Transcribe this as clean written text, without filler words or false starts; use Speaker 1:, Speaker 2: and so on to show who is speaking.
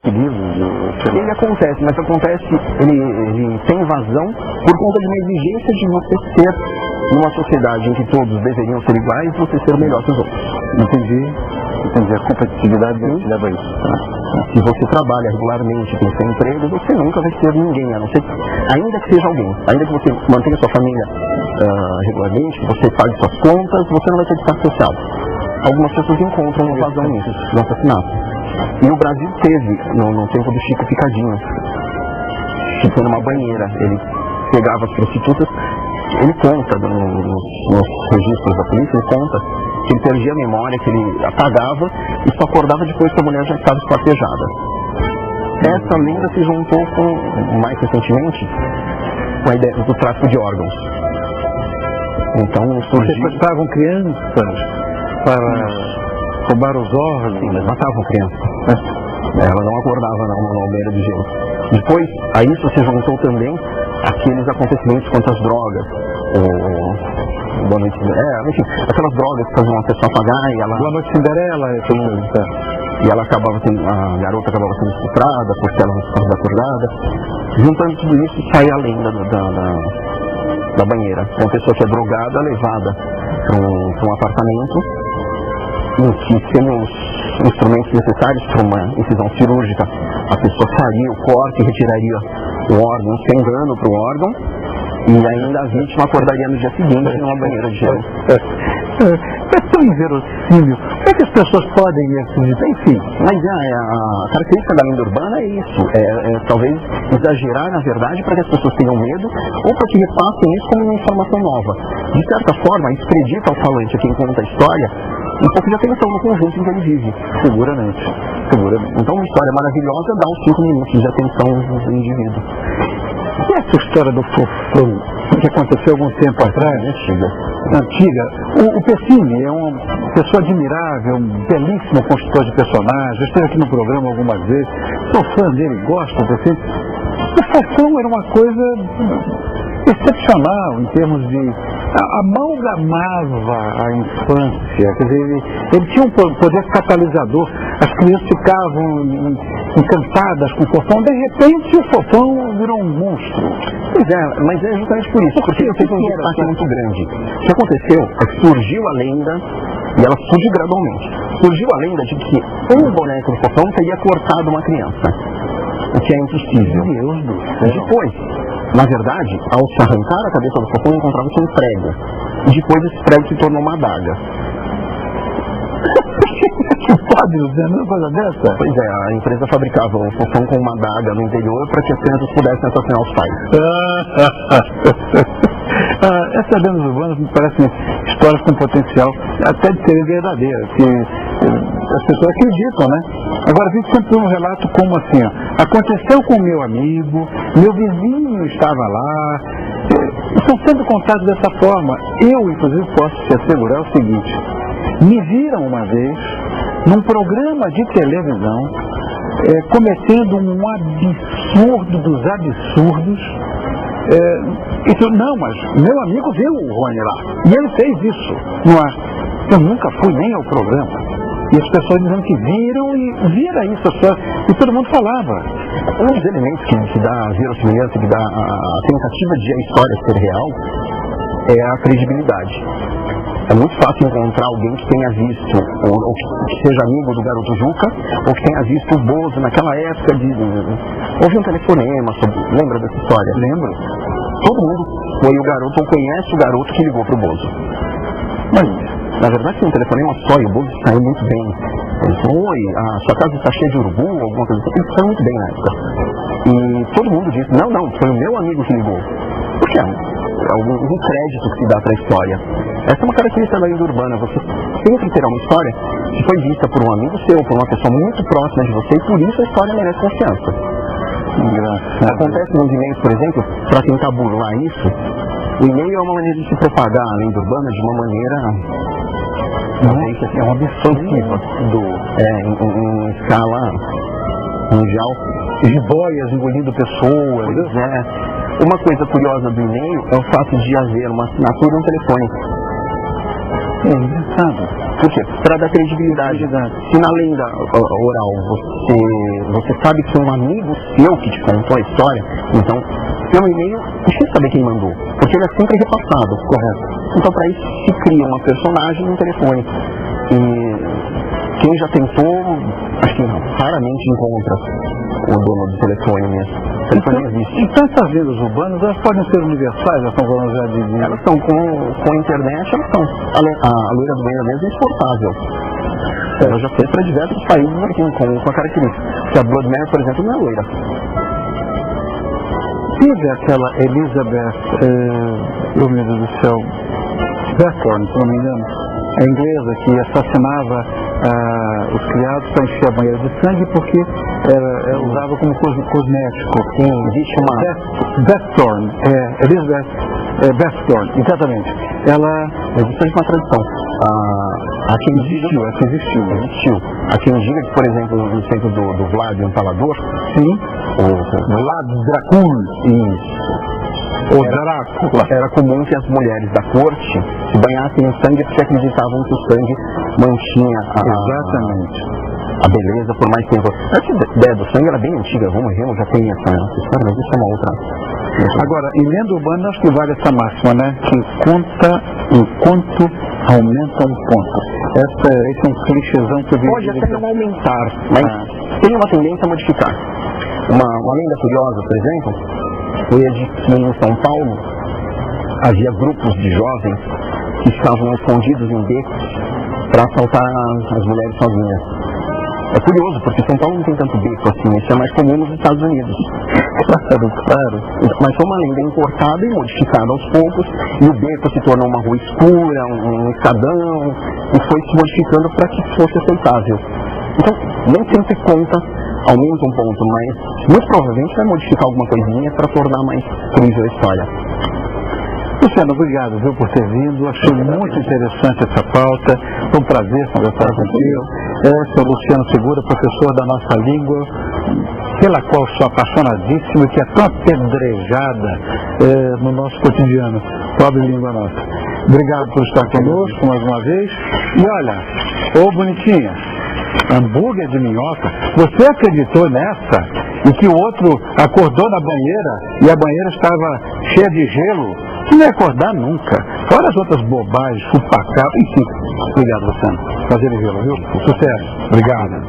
Speaker 1: Ele acontece, mas ele tem vazão por conta de uma exigência de você ser, numa sociedade em que todos deveriam ser iguais, você ser melhor que os outros.
Speaker 2: Entendi. A competitividade leva a isso.
Speaker 1: Se você trabalha regularmente, tem seu emprego, você nunca vai ser ninguém, a não ser, ainda que seja alguém, ainda que você mantenha sua família regularmente, que você pague suas contas, você não vai ter destaque social. Algumas pessoas encontram uma vazão nisso, no assassinato. E o Brasil teve, no tempo do Chico Picadinho, que foi numa banheira, ele pegava as prostitutas, ele conta nos registros da polícia, ele conta que ele perdia a memória, que ele apagava e só acordava depois que a mulher já estava esquartejada. Essa lenda se juntou com, mais recentemente, com a ideia do tráfico de órgãos. Então surgiu...
Speaker 2: Sequestravam crianças para roubar os órgãos?
Speaker 1: Sim, mas matavam crianças. Ela não acordava na almeira de gelo. Depois, a isso se juntou também aqueles acontecimentos contra as drogas. Boa Noite Cinderela, enfim, aquelas drogas que faziam uma pessoa pagar e ela...
Speaker 2: Boa Noite Cinderela,
Speaker 1: e ela acabava sendo, a garota acabava sendo estuprada porque ela não estava desacordada. Juntando tudo isso, sai a lenda da banheira. Uma pessoa que é drogada, levada para um apartamento em que, sem os instrumentos necessários para uma incisão cirúrgica, a pessoa faria o corte e retiraria o órgão, sangrando para o órgão, e ainda a vítima acordaria no dia seguinte numa banheira de gelo.
Speaker 2: É tão inverossímil. Como é que as pessoas podem acreditar? Enfim.
Speaker 1: Mas a característica da lenda urbana é isso. Talvez exagerar na verdade para que as pessoas tenham medo ou para que repassem isso como uma informação nova. De certa forma, isso acredita ao falante, a quem conta a história, um pouco de atenção no conjunto em que ele vive.
Speaker 2: Seguramente.
Speaker 1: Então uma história maravilhosa dá os 5 minutos de atenção do indivíduo.
Speaker 2: E essa história do Fofão, que aconteceu algum tempo atrás, antiga. O Pessini é uma pessoa admirável, um belíssimo construtor de personagens. Esteve aqui no programa algumas vezes. Sou fã dele, gosto do Pessini. O Fofão era uma coisa excepcional em termos de... amalgamava a infância. Quer dizer, ele tinha um poder catalisador. As crianças ficavam encantadas com o Fofão. De repente, o Fofão virou um monstro.
Speaker 1: Pois é, mas é justamente por isso, porque eu sei que um destaque muito grande. O que aconteceu é que surgiu a lenda, e ela surge gradualmente. Surgiu a lenda de que um boneco do Fofão teria cortado uma criança, o que é impossível. Depois, na verdade, ao se arrancar a cabeça do Fofão, encontrava-se um prego. E depois esse prego se tornou uma adaga.
Speaker 2: Pode dizer uma coisa dessa?
Speaker 1: Pois é, a empresa fabricava o Fofão com uma adaga no interior para que as crianças pudessem assassinar os pais.
Speaker 2: Essas lendas urbanas me parecem histórias com potencial até de serem verdadeiras, que as pessoas acreditam, né? Agora, a gente sempre tem um relato como assim, ó, aconteceu com o meu amigo, meu vizinho estava lá, estão sendo contados dessa forma. Eu, inclusive, posso te assegurar o seguinte: me viram uma vez num programa de televisão cometendo um absurdo dos absurdos. Não, mas meu amigo viu o Rony lá e ele fez isso no ar. Eu nunca fui nem ao programa. E as pessoas dizendo que viram e vira isso, e todo mundo falava.
Speaker 1: Um dos elementos que dá a verossimilhança, que dá a tentativa de a história ser real, é a credibilidade. É muito fácil encontrar alguém que tenha visto, ou que seja amigo do garoto Juca, ou que tenha visto o Bozo naquela época de... Houve um telefonema sobre... Lembra dessa história?
Speaker 2: Lembro.
Speaker 1: Todo mundo foi o garoto, ou conhece o garoto que ligou pro Bozo. Mas, na verdade, tem um telefonema só e o Bozo saiu muito bem. Ele falou: oi, a sua casa está cheia de urubu, alguma coisa assim. Ele saiu muito bem na época. E todo mundo disse: não, foi o meu amigo que ligou. Por quê? Algum crédito que se dá para a história. Essa é uma característica da lenda urbana. Você sempre terá uma história que foi vista por um amigo seu, por uma pessoa muito próxima de você, e por isso a história merece confiança. Acontece nos e-mails, por exemplo, para tentar burlar isso. O e-mail é uma maneira de se propagar a lenda urbana de uma maneira...
Speaker 2: é uma absurda
Speaker 1: em escala mundial.
Speaker 2: Jiboias engolindo pessoas.
Speaker 1: Uma coisa curiosa do e-mail é o fato de haver uma assinatura e um telefone.
Speaker 2: Engraçado.
Speaker 1: Por quê? Para dar credibilidade. Se na lenda oral você você sabe que um amigo seu que te contou a história, então, pelo e-mail, deixa eu saber quem mandou, porque ele é sempre repassado, correto? Então, para isso, se cria uma personagem no telefone. E quem já tentou, acho que raramente encontra o dono do telefone mesmo. O telefone não existe.
Speaker 2: Então, essas lendas urbanas, elas podem ser universais, elas estão falando já de...
Speaker 1: Elas são com a internet, elas são. A loira do banheiro mesmo é exportável. Ela já fez para diversos países aqui, com a característica. Que a Blood Mary, por exemplo, não é loira.
Speaker 2: Teve aquela Elizabeth, meu Deus do céu, Bethorn, se não me engano, a inglesa que assassinava os criados para encher a banheira de sangue porque ela usava como cosmético.
Speaker 1: Sim, existe uma...
Speaker 2: Bethorn, Elizabeth Bethorn, exatamente. Ela...
Speaker 1: Existe uma tradição. Há quem diga... Existiu. Há quem diga que, por exemplo, no centro do Vlad, o Empalador,
Speaker 2: sim,
Speaker 1: o Vlad Dracul, era comum que as mulheres da corte se banhassem em sangue porque acreditavam que o sangue mantinha a beleza por mais tempo. Essa ideia do sangue era bem antiga, vamos já tem essa história, mas isso é uma outra.
Speaker 2: Agora, em lenda urbana, acho que vale essa máxima, né? Que conta enquanto aumenta um ponto. Esse é um clichêzão que eu vi.
Speaker 1: Pode até não aumentar, mas tem uma tendência a modificar. Uma lenda curiosa, por exemplo, foi a de que em São Paulo havia grupos de jovens que estavam escondidos em becos para assaltar as mulheres sozinhas. É curioso, porque São Paulo não tem tanto beco assim, isso é mais comum nos Estados Unidos. Claro. Mas foi uma lenda importada e modificada aos poucos, e o beco se tornou uma rua escura, um escadão, e foi se modificando para que fosse aceitável. Então, nem sempre conta, aumenta um ponto, mas muito provavelmente vai modificar alguma coisinha para tornar mais crível a história.
Speaker 2: Luciano, obrigado, viu, por ter vindo. Achei muito interessante essa pauta. Foi um prazer conversar contigo. Esse é o Luciano Segura, professor da nossa língua, pela qual sou apaixonadíssimo e que é tão apedrejada no nosso cotidiano. Pobre língua nossa. Obrigado por estar conosco mais uma vez. E olha, ô bonitinha, hambúrguer de minhoca, você acreditou nessa? E que o outro acordou na banheira e a banheira estava cheia de gelo? Não ia acordar nunca. Fora as outras bobagens, chupacabra, enfim. Obrigado, Luciano. Prazer em vê-lo, viu? Sucesso. Obrigado.